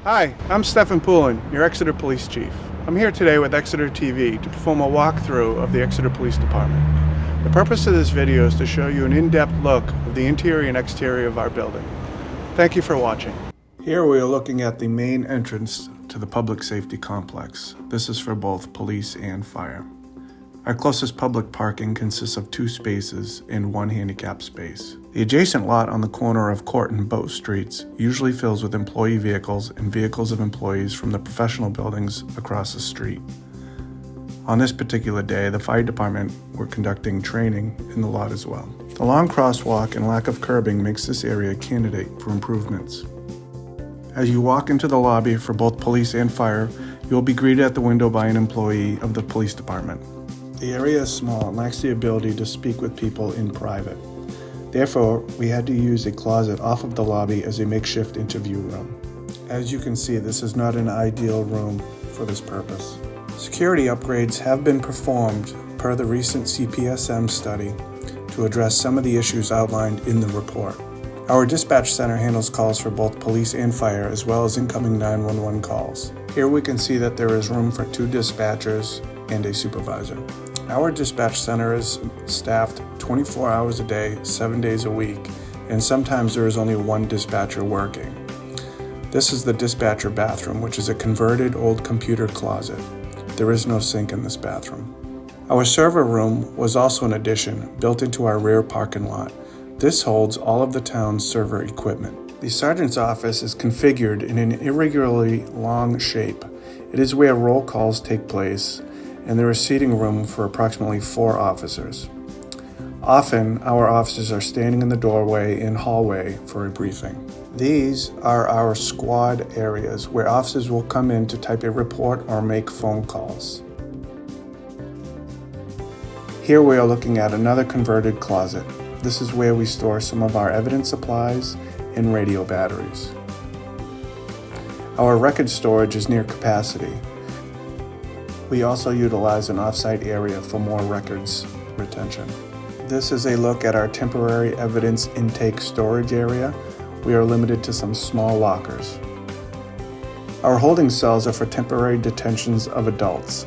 Hi, I'm Stephen Poulin, your Exeter Police Chief. I'm here today with Exeter TV to perform a walkthrough of the Exeter Police Department. The purpose of this video is to show you an in-depth look of the interior and exterior of our building. Thank you for watching. Here we are looking at the main entrance to the public safety complex. This is for both police and fire. Our closest public parking consists of 2 spaces and 1 handicap space. The adjacent lot on the corner of Court and Bow Streets usually fills with employee vehicles and vehicles of employees from the professional buildings across the street. On this particular day, the fire department were conducting training in the lot as well. The long crosswalk and lack of curbing makes this area a candidate for improvements. As you walk into the lobby for both police and fire, you will be greeted at the window by an employee of the police department. The area is small and lacks the ability to speak with people in private. Therefore, we had to use a closet off of the lobby as a makeshift interview room. As you can see, this is not an ideal room for this purpose. Security upgrades have been performed per the recent CPSM study to address some of the issues outlined in the report. Our dispatch center handles calls for both police and fire, as well as incoming 911 calls. Here we can see that there is room for 2 dispatchers and a supervisor. Our dispatch center is staffed 24 hours a day, 7 days a week, and sometimes there is only 1 dispatcher working. This is the dispatcher bathroom, which is a converted old computer closet. There is no sink in this bathroom. Our server room was also an addition built into our rear parking lot. This holds all of the town's server equipment. The sergeant's office is configured in an irregularly long shape. It is where roll calls take place, and there is seating room for approximately 4 officers. Often, our officers are standing in the doorway and hallway for a briefing. These are our squad areas where officers will come in to type a report or make phone calls. Here we are looking at another converted closet. This is where we store some of our evidence supplies and radio batteries. Our record storage is near capacity. We also utilize an off-site area for more records retention. This is a look at our temporary evidence intake storage area. We are limited to some small lockers. Our holding cells are for temporary detentions of adults.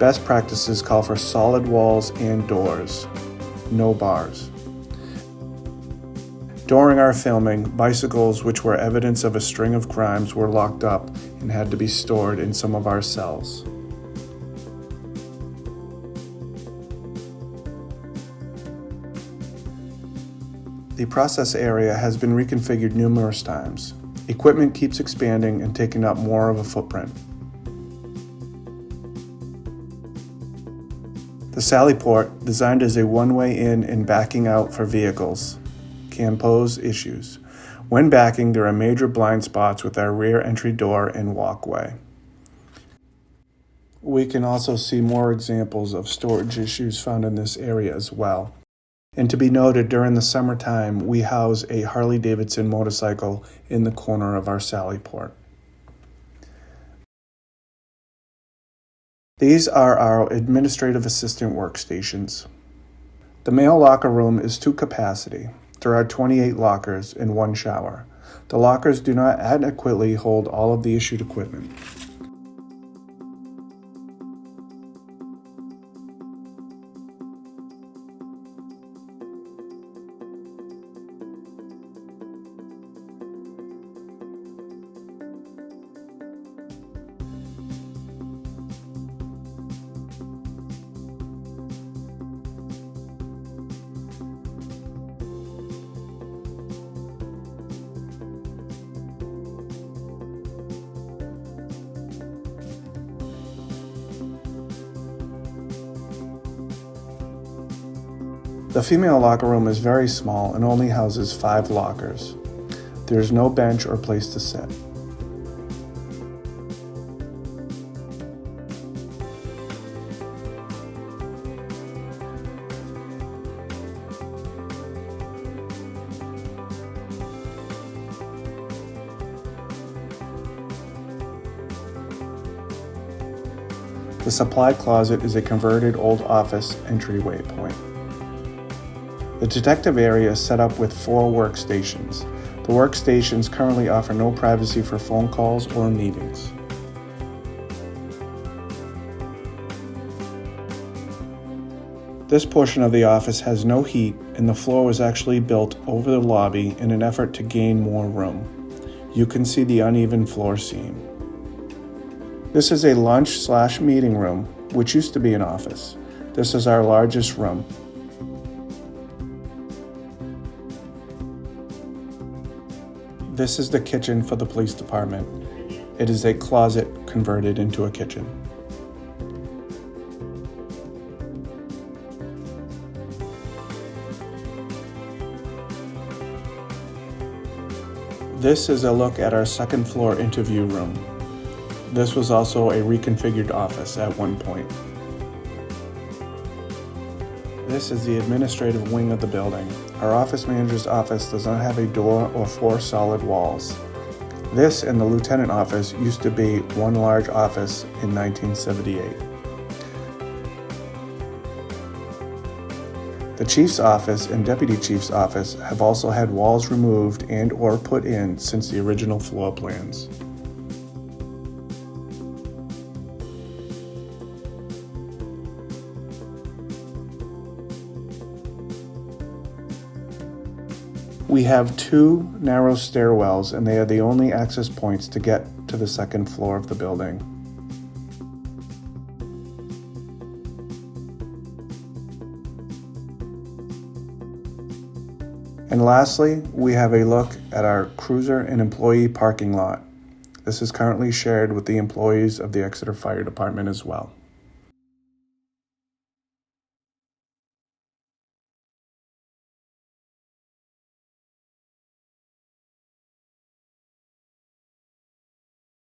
Best practices call for solid walls and doors, no bars. During our filming, bicycles which were evidence of a string of crimes were locked up and had to be stored in some of our cells. The process area has been reconfigured numerous times. Equipment keeps expanding and taking up more of a footprint. The sally port, designed as a one-way in and backing out for vehicles, can pose issues. When backing, there are major blind spots with our rear entry door and walkway. We can also see more examples of storage issues found in this area as well. And to be noted, during the summertime, we house a Harley-Davidson motorcycle in the corner of our sally port. These are our administrative assistant workstations. The male locker room is to capacity. There are 28 lockers and 1 shower. The lockers do not adequately hold all of the issued equipment. The female locker room is very small and only houses 5 lockers. There is no bench or place to sit. The supply closet is a converted old office entryway point. The detective area is set up with 4 workstations. The workstations currently offer no privacy for phone calls or meetings. This portion of the office has no heat, and the floor was actually built over the lobby in an effort to gain more room. You can see the uneven floor seam. This is a lunch/meeting room, which used to be an office. This is our largest room. This is the kitchen for the police department. It is a closet converted into a kitchen. This is a look at our second floor interview room. This was also a reconfigured office at one point. This is the administrative wing of the building. Our office manager's office does not have a door or 4 solid walls. This and the lieutenant office used to be one large office in 1978. The chief's office and deputy chief's office have also had walls removed and or put in since the original floor plans. We have 2 narrow stairwells, and they are the only access points to get to the second floor of the building. And lastly, we have a look at our cruiser and employee parking lot. This is currently shared with the employees of the Exeter Fire Department as well.